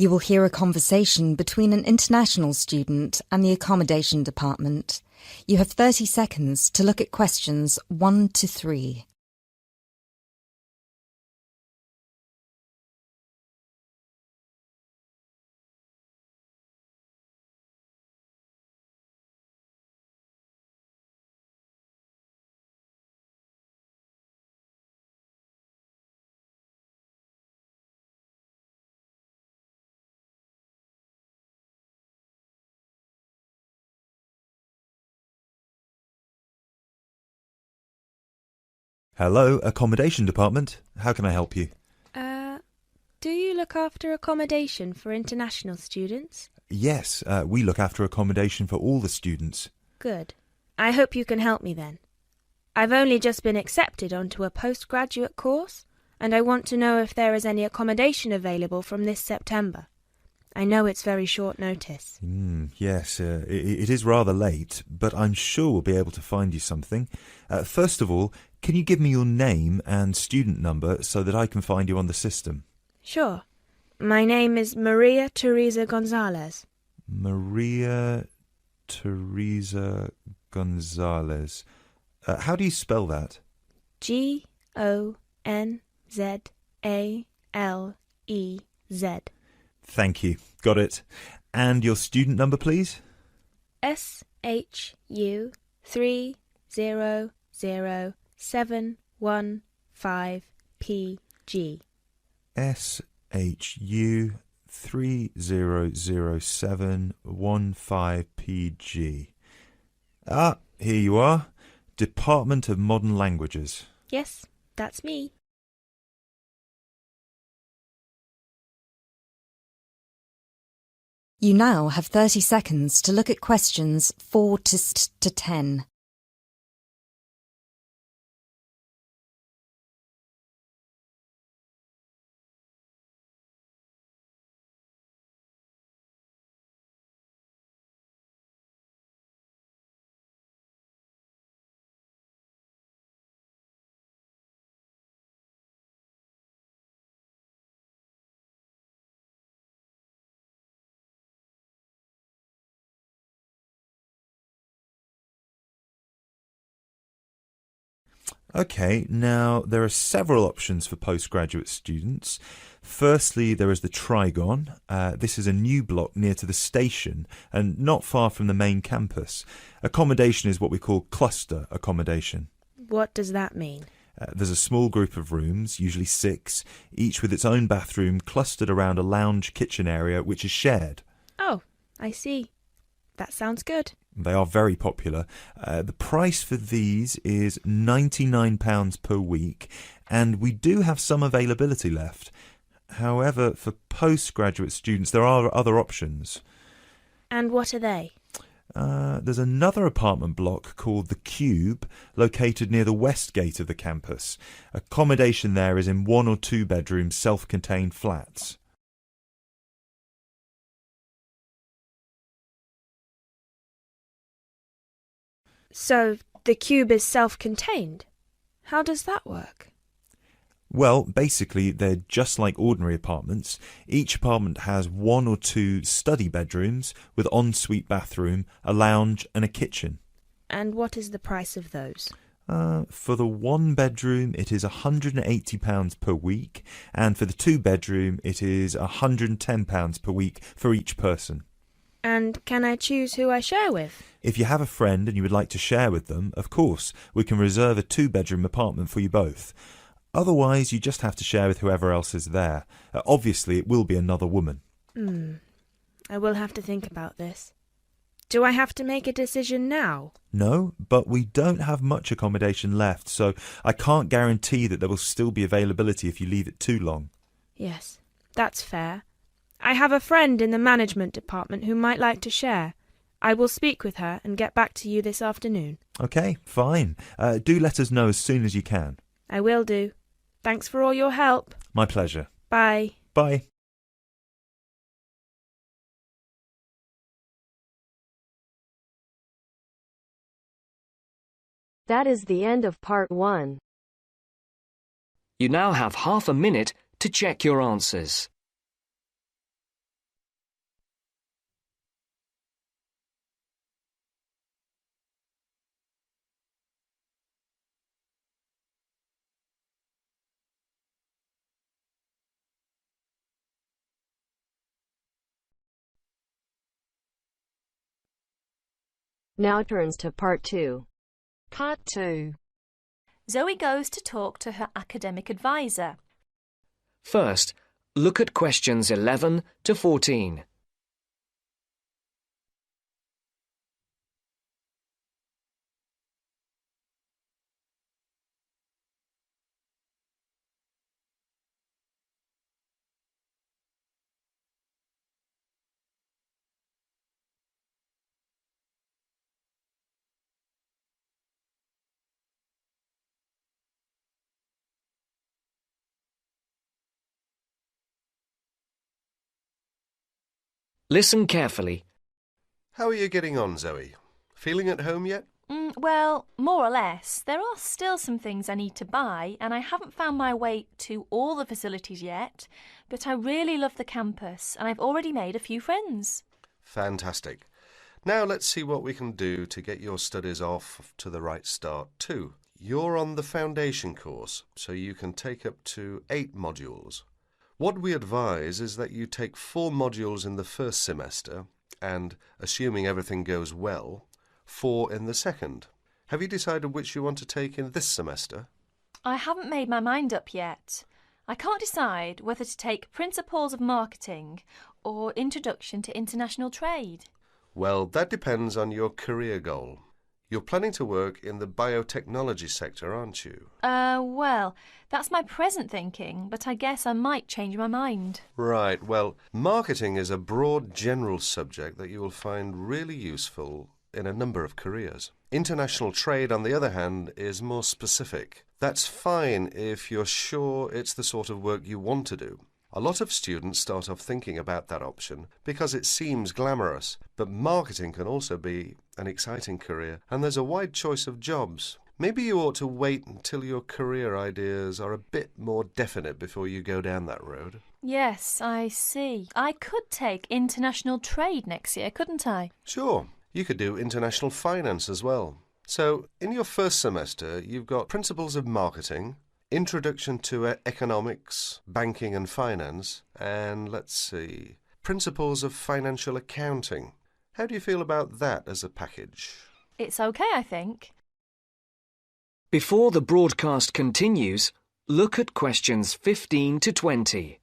You will hear a conversation between an international student and the accommodation department. You have 30 seconds to look at questions 1 to 3. Hello, accommodation department. How can I help you? Do you look after accommodation for international students? Yes, we look after accommodation for all the students. Good. I hope you can help me then. I've only just been accepted onto a postgraduate course, and I want to know if there is any accommodation available from this September. I know it's very short notice. Yes, it is rather late, but I'm sure we'll be able to find you something. First of all, can you give me your name and student number so that I can find you on the system? Sure. My name is Maria Teresa Gonzalez. Maria Teresa Gonzalez. How do you spell that? Gonzalez. Thank you. Got it. And your student number, please? SHU 300715PG. SHU 300715PG. Ah, here you are. Department of Modern Languages. Yes, that's me. You now have 30 seconds to look at questions 4 to 10. Okay, now there are several options for postgraduate students. Firstly, there is the Trigon. This is a new block near to the station and not far from the main campus. Accommodation is what we call cluster accommodation. What does that mean? There's a small group of rooms, usually 6, each with its own bathroom clustered around a lounge kitchen area which is shared. Oh, I see. That sounds good. They are very popular. The price for these is £99 per week, and we do have some availability left. However, for postgraduate students, there are other options. And what are they? There's another apartment block called The Cube, located near the west gate of the campus. Accommodation there is in 1 or 2 bedroom self-contained flats. So, the cube is self-contained? How does that work? Well, basically, they're just like ordinary apartments. Each apartment has 1 or 2 study bedrooms with ensuite bathroom, a lounge and a kitchen. And what is the price of those? For the 1 bedroom, it is £180 per week, and for the 2 bedroom, it is £110 per week for each person. And can I choose who I share with? If you have a friend and you would like to share with them, of course, we can reserve a 2-bedroom apartment for you both. Otherwise, you just have to share with whoever else is there. Obviously, it will be another woman. I will have to think about this. Do I have to make a decision now? No, but we don't have much accommodation left, so I can't guarantee that there will still be availability if you leave it too long. Yes, that's fair. I have a friend in the management department who might like to share. I will speak with her and get back to you this afternoon. Okay, fine. Do let us know as soon as you can. I will do. Thanks for all your help. My pleasure. Bye. Bye. That is the end of part 1. You now have half a minute to check your answers. Now turns to part 2. Part 2. Zoe goes to talk to her academic advisor. First, look at questions 11 to 14. Listen carefully. How are you getting on, Zoe? Feeling at home yet? Well, more or less. There are still some things I need to buy, and I haven't found my way to all the facilities yet, but I really love the campus, and I've already made a few friends. Fantastic. Now let's see what we can do to get your studies off to the right start too. You're on the foundation course, so you can take up to 8 modules. What we advise is that you take 4 modules in the first semester and, assuming everything goes well, 4 in the second. Have you decided which you want to take in this semester? I haven't made my mind up yet. I can't decide whether to take Principles of Marketing or Introduction to International Trade. Well, that depends on your career goal. You're planning to work in the biotechnology sector, aren't you? Well, that's my present thinking, but I guess I might change my mind. Right, well, marketing is a broad general subject that you will find really useful in a number of careers. International trade, on the other hand, is more specific. That's fine if you're sure it's the sort of work you want to do. A lot of students start off thinking about that option because it seems glamorous, but marketing can also be an exciting career, and there's a wide choice of jobs. Maybe you ought to wait until your career ideas are a bit more definite before you go down that road. Yes, I see. I could take international trade next year, couldn't I? Sure. You could do international finance as well. So, in your first semester, you've got Principles of Marketing, Introduction to Economics, Banking and Finance, and let's see, Principles of Financial Accounting. How do you feel about that as a package? It's okay, I think. Before the broadcast continues, look at questions 15 to 20.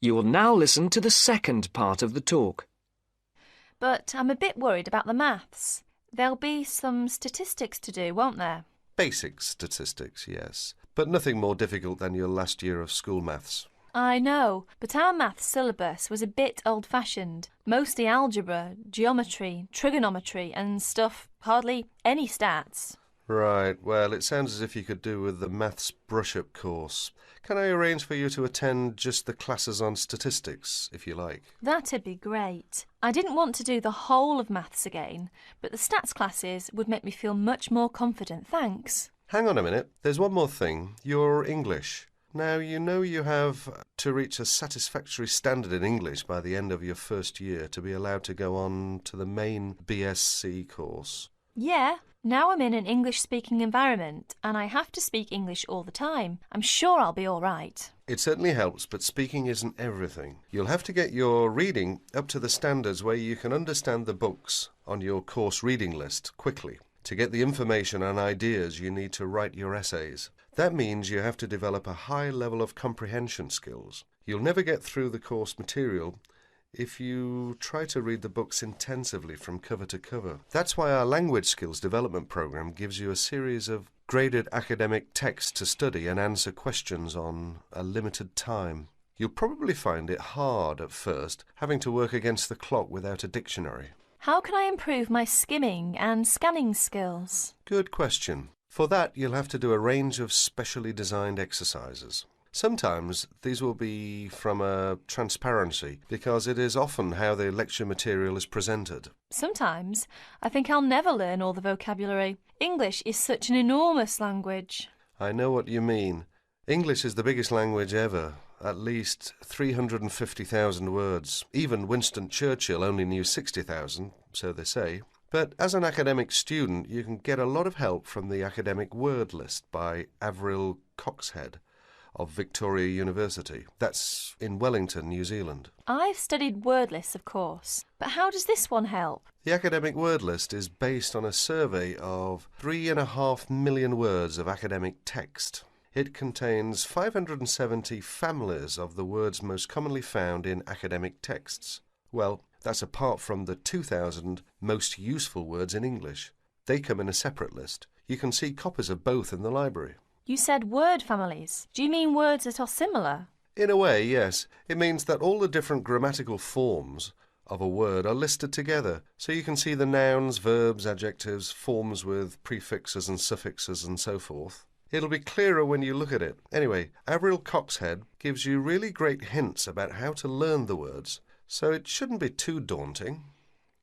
You will now listen to the second part of the talk. But I'm a bit worried about the maths. There'll be some statistics to do, won't there? Basic statistics, yes, but nothing more difficult than your last year of school maths. I know, but our maths syllabus was a bit old-fashioned. Mostly algebra, geometry, trigonometry and stuff, hardly any stats. Right, well, it sounds as if you could do with the maths brush-up course. Can I arrange for you to attend just the classes on statistics, if you like? That'd be great. I didn't want to do the whole of maths again, but the stats classes would make me feel much more confident, thanks. Hang on a minute, there's one more thing. Your English. Now, you know you have to reach a satisfactory standard in English by the end of your first year to be allowed to go on to the main BSc course. Yeah, now I'm in an English-speaking environment and I have to speak English all the time. I'm sure I'll be all right. It certainly helps, but speaking isn't everything. You'll have to get your reading up to the standards where you can understand the books on your course reading list quickly. To get the information and ideas, you need to write your essays. That means you have to develop a high level of comprehension skills. You'll never get through the course material if you try to read the books intensively from cover to cover. That's why our language skills development program gives you a series of graded academic texts to study and answer questions on a limited time. You'll probably find it hard at first, having to work against the clock without a dictionary. How can I improve my skimming and scanning skills? Good question. For that, you'll have to do a range of specially designed exercises. Sometimes these will be from a transparency, because it is often how the lecture material is presented. Sometimes I think I'll never learn all the vocabulary. English is such an enormous language. I know what you mean. English is the biggest language ever, at least 350,000 words. Even Winston Churchill only knew 60,000, so they say. But as an academic student, you can get a lot of help from the academic word list by Avril Coxhead of Victoria University. That's in Wellington, New Zealand. I've studied word lists, of course, but how does this one help? The academic word list is based on a survey of 3.5 million words of academic text. It contains 570 families of the words most commonly found in academic texts. Well, that's apart from the 2,000 most useful words in English. They come in a separate list. You can see copies of both in the library. You said word families. Do you mean words that are similar? In a way, yes. It means that all the different grammatical forms of a word are listed together, so you can see the nouns, verbs, adjectives, forms with prefixes and suffixes and so forth. It'll be clearer when you look at it. Anyway, Avril Coxhead gives you really great hints about how to learn the words, so it shouldn't be too daunting.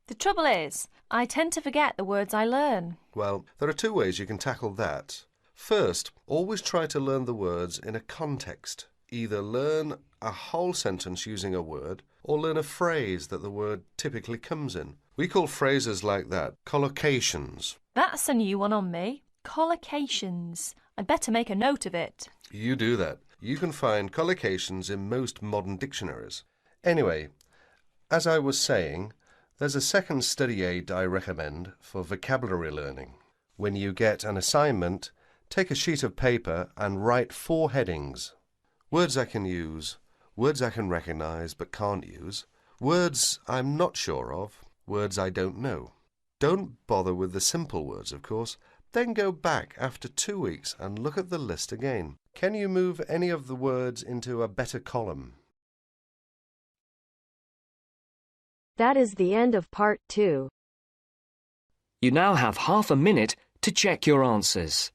The trouble is, I tend to forget the words I learn. Well, there are two ways you can tackle that. First, always try to learn the words in a context. Either learn a whole sentence using a word, or learn a phrase that the word typically comes in. We call phrases like that collocations. That's a new one on me. Collocations. I'd better make a note of it. You do that. You can find collocations in most modern dictionaries. Anyway, as I was saying, there's a second study aid I recommend for vocabulary learning. When you get an assignment, take a sheet of paper and write 4 headings. Words I can use, words I can recognise but can't use, words I'm not sure of, words I don't know. Don't bother with the simple words, of course. Then go back after 2 weeks and look at the list again. Can you move any of the words into a better column? That is the end of part 2. You now have half a minute to check your answers.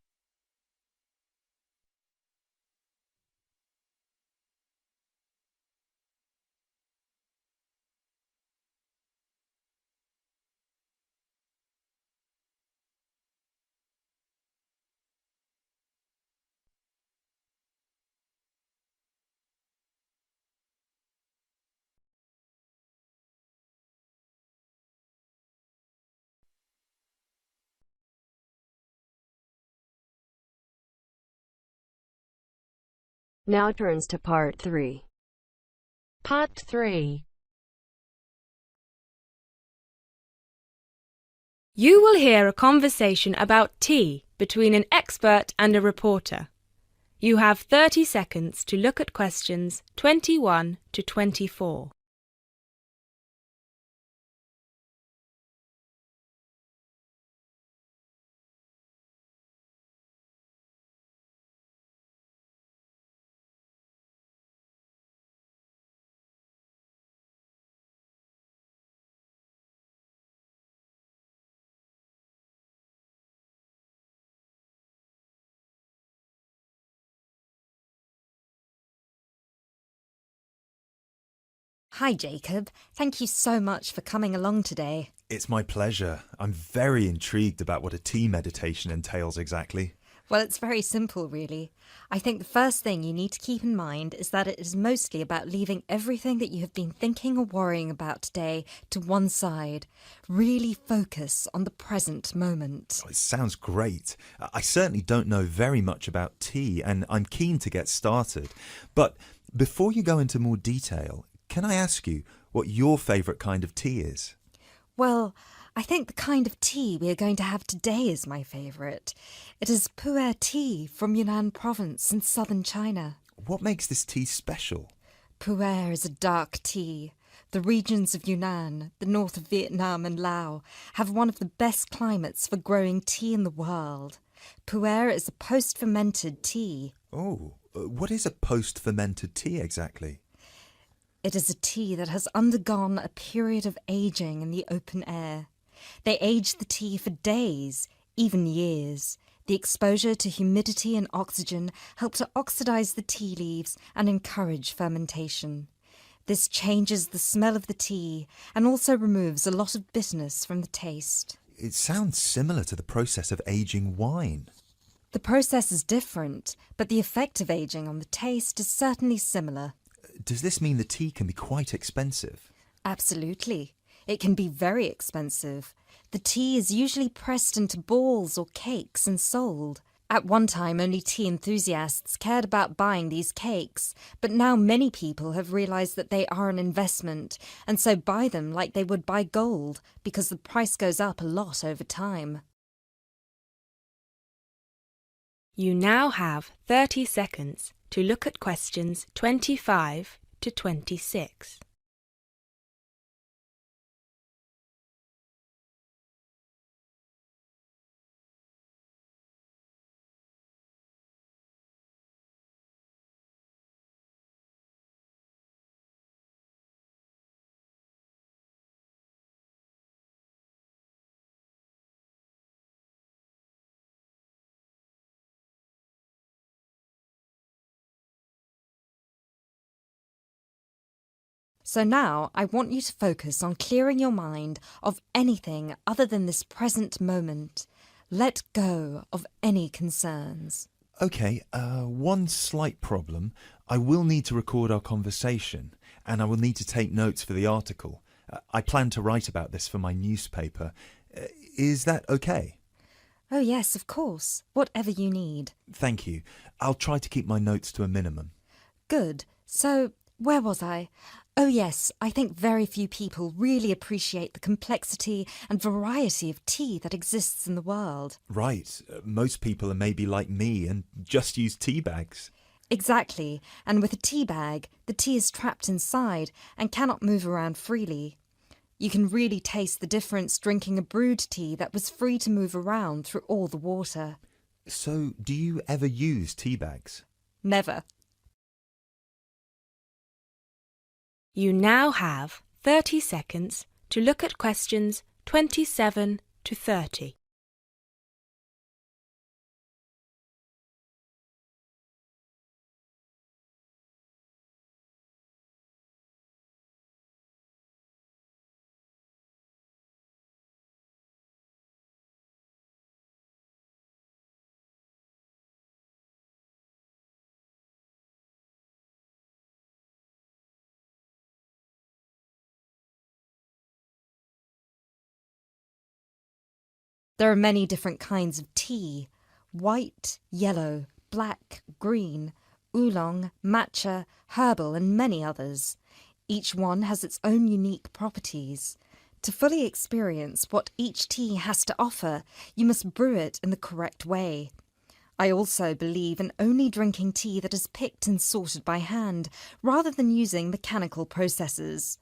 Now turns to part 3. Part 3. You will hear a conversation about tea between an expert and a reporter. You have 30 seconds to look at questions 21 to 24. Hi, Jacob. Thank you so much for coming along today. It's my pleasure. I'm very intrigued about what a tea meditation entails exactly. Well, it's very simple, really. I think the first thing you need to keep in mind is that it is mostly about leaving everything that you have been thinking or worrying about today to one side. Really focus on the present moment. Oh, it sounds great. I certainly don't know very much about tea, and I'm keen to get started. But before you go into more detail, can I ask you what your favourite kind of tea is? Well, I think the kind of tea we are going to have today is my favourite. It is pu-erh tea from Yunnan province in southern China. What makes this tea special? Pu-erh is a dark tea. The regions of Yunnan, the north of Vietnam and Laos, have one of the best climates for growing tea in the world. Pu-erh is a post-fermented tea. Oh, what is a post-fermented tea exactly? It is a tea that has undergone a period of aging in the open air. They age the tea for days, even years. The The exposure to humidity and oxygen help to oxidize the tea leaves and encourage fermentation. This changes the smell of the tea and also removes a lot of bitterness from the taste. It sounds similar to the process of aging wine. The process is different, but the effect of aging on the taste is certainly similar. Does this mean the tea can be quite expensive? Absolutely. It can be very expensive. The tea is usually pressed into balls or cakes and sold. At one time, only tea enthusiasts cared about buying these cakes, but now many people have realised that they are an investment, and so buy them like they would buy gold, because the price goes up a lot over time. You now have 30 seconds to look at questions 25 to 26. So now I want you to focus on clearing your mind of anything other than this present moment. Let go of any concerns. Okay, one slight problem. I will need to record our conversation, and I will need to take notes for the article. I plan to write about this for my newspaper. Is that okay? Oh yes, of course. Whatever you need. Thank you. I'll try to keep my notes to a minimum. Good. So, where was I? Oh yes, I think very few people really appreciate the complexity and variety of tea that exists in the world. Right. Most people are maybe like me and just use tea bags. Exactly. And with a tea bag, the tea is trapped inside and cannot move around freely. You can really taste the difference drinking a brewed tea that was free to move around through all the water. So, do you ever use tea bags? Never. You now have 30 seconds to look at questions 27 to 30. There are many different kinds of tea: white, yellow, black, green, oolong, matcha, herbal and many others. Each one has its own unique properties. To fully experience what each tea has to offer, you must brew it in the correct way. I also believe in only drinking tea that is picked and sorted by hand, rather than using mechanical processes.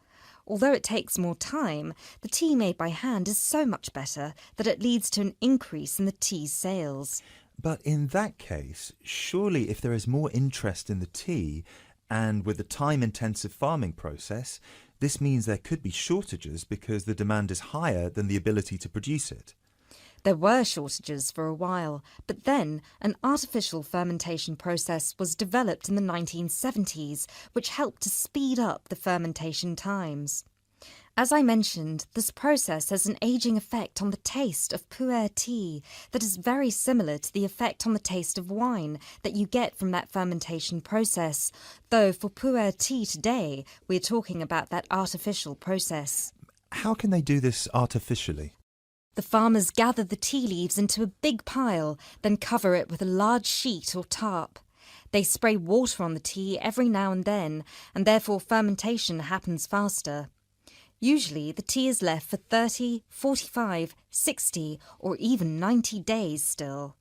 Although it takes more time, the tea made by hand is so much better that it leads to an increase in the tea's sales. But in that case, surely if there is more interest in the tea, and with the time-intensive farming process, this means there could be shortages because the demand is higher than the ability to produce it. There were shortages for a while, but then an artificial fermentation process was developed in the 1970s, which helped to speed up the fermentation times. As I mentioned, this process has an aging effect on the taste of pu-erh tea that is very similar to the effect on the taste of wine that you get from that fermentation process, though for pu-erh tea today, we're talking about that artificial process. How can they do this artificially? The farmers gather the tea leaves into a big pile, then cover it with a large sheet or tarp. They spray water on the tea every now and then, and therefore fermentation happens faster. Usually the tea is left for 30, 45, 60 or even 90 days still.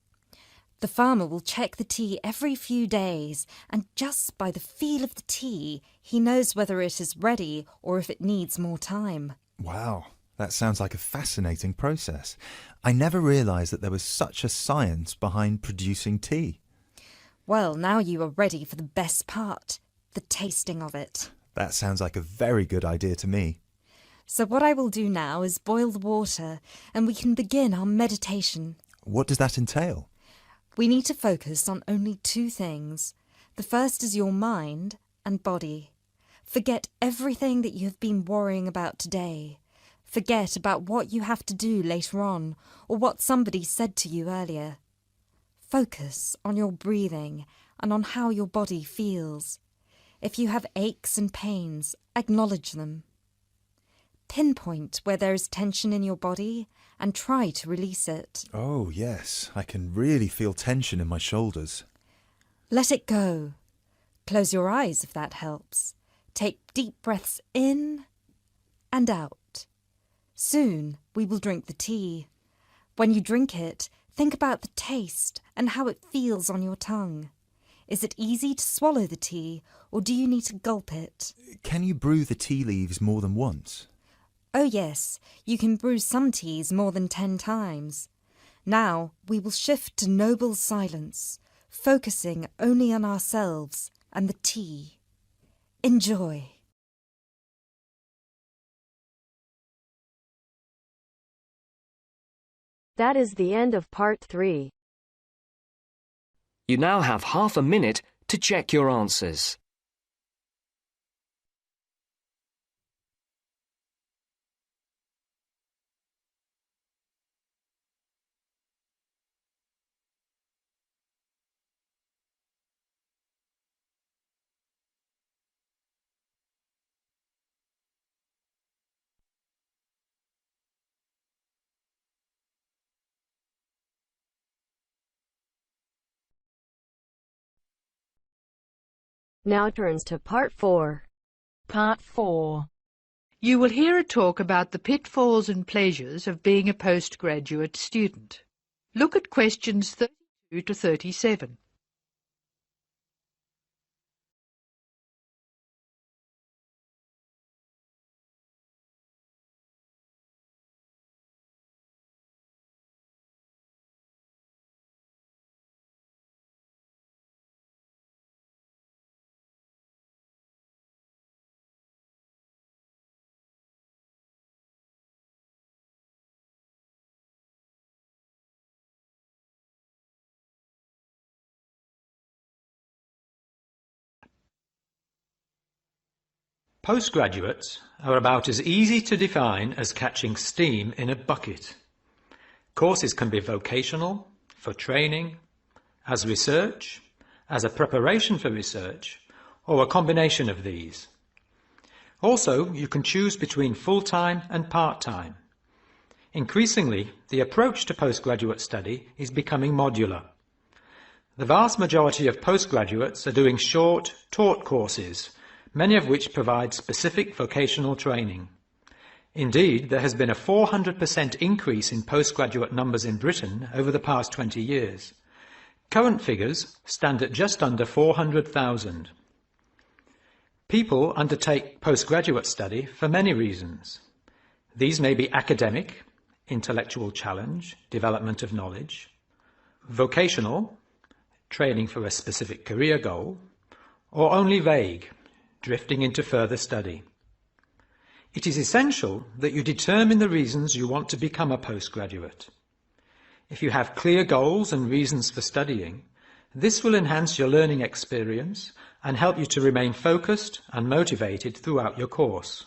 The farmer will check the tea every few days, and just by the feel of the tea, he knows whether it is ready or if it needs more time. Wow. That sounds like a fascinating process. I never realised that there was such a science behind producing tea. Well, now you are ready for the best part, the tasting of it. That sounds like a very good idea to me. So what I will do now is boil the water, and we can begin our meditation. What does that entail? We need to focus on only two things. The first is your mind and body. Forget everything that you have been worrying about today. Forget about what you have to do later on or what somebody said to you earlier. Focus on your breathing and on how your body feels. If you have aches and pains, acknowledge them. Pinpoint where there is tension in your body and try to release it. Oh, yes, I can really feel tension in my shoulders. Let it go. Close your eyes if that helps. Take deep breaths in and out. Soon we will drink the tea. When you drink it, think about the taste and how it feels on your tongue. Is it easy to swallow the tea, or do you need to gulp it? Can you brew the tea leaves more than once? Oh yes, you can brew some teas more than 10 times. Now we will shift to noble silence, focusing only on ourselves and the tea. Enjoy. That is the end of part 3. You now have half a minute to check your answers. Now turns to part 4. Part 4. You will hear a talk about the pitfalls and pleasures of being a postgraduate student. Look at questions 32 to 37. Postgraduates are about as easy to define as catching steam in a bucket. Courses can be vocational, for training, as research, as a preparation for research, or a combination of these. Also, you can choose between full-time and part-time. Increasingly, the approach to postgraduate study is becoming modular. The vast majority of postgraduates are doing short, taught courses, many of which provide specific vocational training. Indeed, there has been a 400% increase in postgraduate numbers in Britain over the past 20 years. Current figures stand at just under 400,000. People undertake postgraduate study for many reasons. These may be academic, intellectual challenge, development of knowledge; vocational, training for a specific career goal; or only vague, drifting into further study. It is essential that you determine the reasons you want to become a postgraduate. If you have clear goals and reasons for studying, this will enhance your learning experience and help you to remain focused and motivated throughout your course.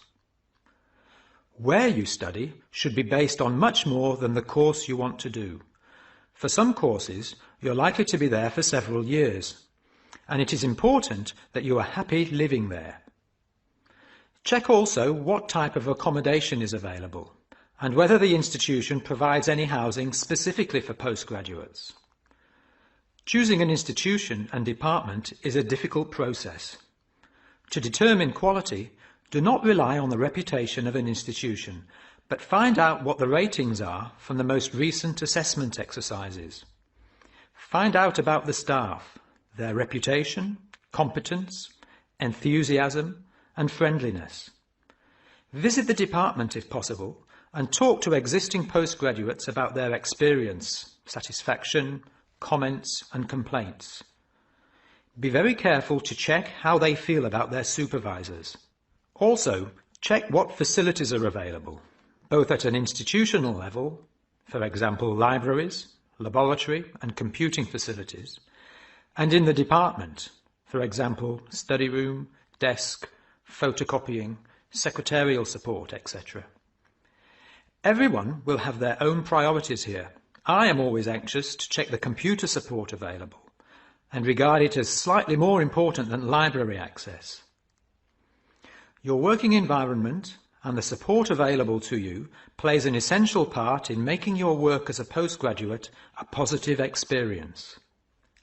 Where you study should be based on much more than the course you want to do. For some courses, you're likely to be there for several years, and it is important that you are happy living there. Check also what type of accommodation is available and whether the institution provides any housing specifically for postgraduates. Choosing an institution and department is a difficult process. To determine quality, do not rely on the reputation of an institution, but find out what the ratings are from the most recent assessment exercises. Find out about the staff, their reputation, competence, enthusiasm, and friendliness. Visit the department if possible and talk to existing postgraduates about their experience, satisfaction, comments, and complaints. Be very careful to check how they feel about their supervisors. Also, check what facilities are available, both at an institutional level, for example libraries, laboratory and computing facilities, and in the department, for example, study room, desk, photocopying, secretarial support, etc. Everyone will have their own priorities here. I am always anxious to check the computer support available and regard it as slightly more important than library access. Your working environment and the support available to you plays an essential part in making your work as a postgraduate a positive experience.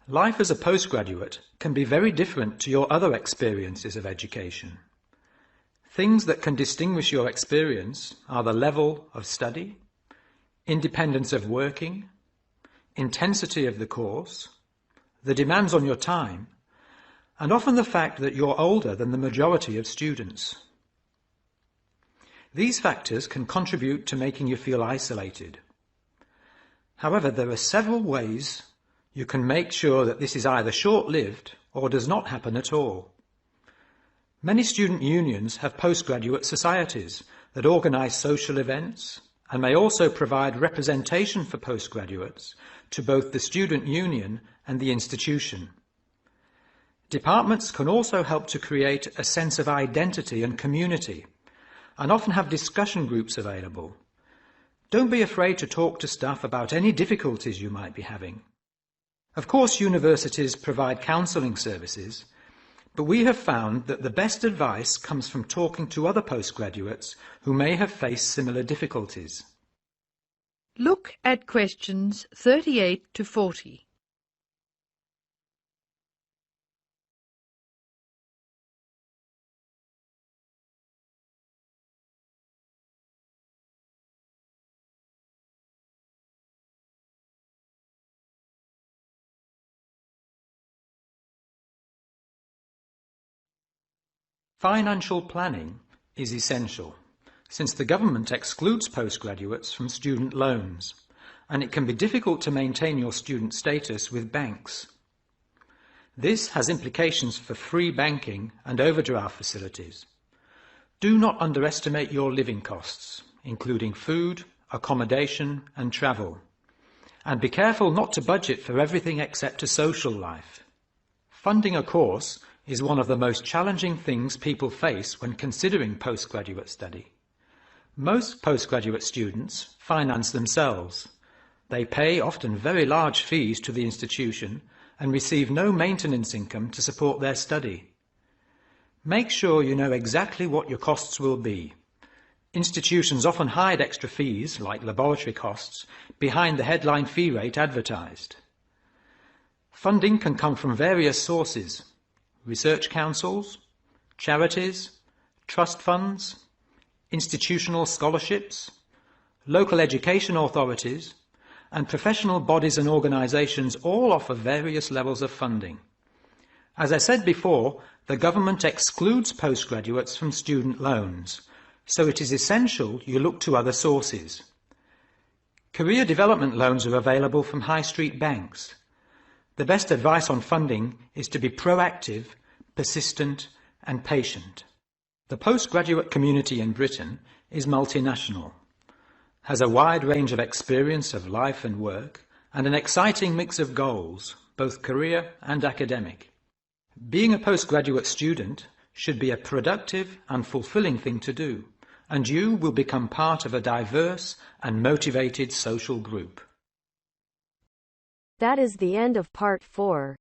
Life as a postgraduate can be very different to your other experiences of education. Things that can distinguish your experience are the level of study, independence of working, intensity of the course, the demands on your time, and often the fact that you're older than the majority of students. These factors can contribute to making you feel isolated. However, there are several ways you can make sure that this is either short-lived or does not happen at all. Many student unions have postgraduate societies that organise social events and may also provide representation for postgraduates to both the student union and the institution. Departments can also help to create a sense of identity and community, and often have discussion groups available. Don't be afraid to talk to staff about any difficulties you might be having. Of course, universities provide counselling services, but we have found that the best advice comes from talking to other postgraduates who may have faced similar difficulties. Look at questions 38 to 40. Financial planning is essential, since the government excludes postgraduates from student loans, and it can be difficult to maintain your student status with banks. This has implications for free banking and overdraft facilities. Do not underestimate your living costs, including food, accommodation and travel. And be careful not to budget for everything except a social life. Funding a course is one of the most challenging things people face when considering postgraduate study. Most postgraduate students finance themselves. They pay often very large fees to the institution and receive no maintenance income to support their study. Make sure you know exactly what your costs will be. Institutions often hide extra fees, like laboratory costs, behind the headline fee rate advertised. Funding can come from various sources: research councils, charities, trust funds, institutional scholarships, local education authorities, and professional bodies and organisations all offer various levels of funding. As I said before, the government excludes postgraduates from student loans, so it is essential you look to other sources. Career development loans are available from high street banks. The best advice on funding is to be proactive, persistent and patient. The postgraduate community in Britain is multinational, has a wide range of experience of life and work, and an exciting mix of goals, both career and academic. Being a postgraduate student should be a productive and fulfilling thing to do, and you will become part of a diverse and motivated social group. That is the end of part 4.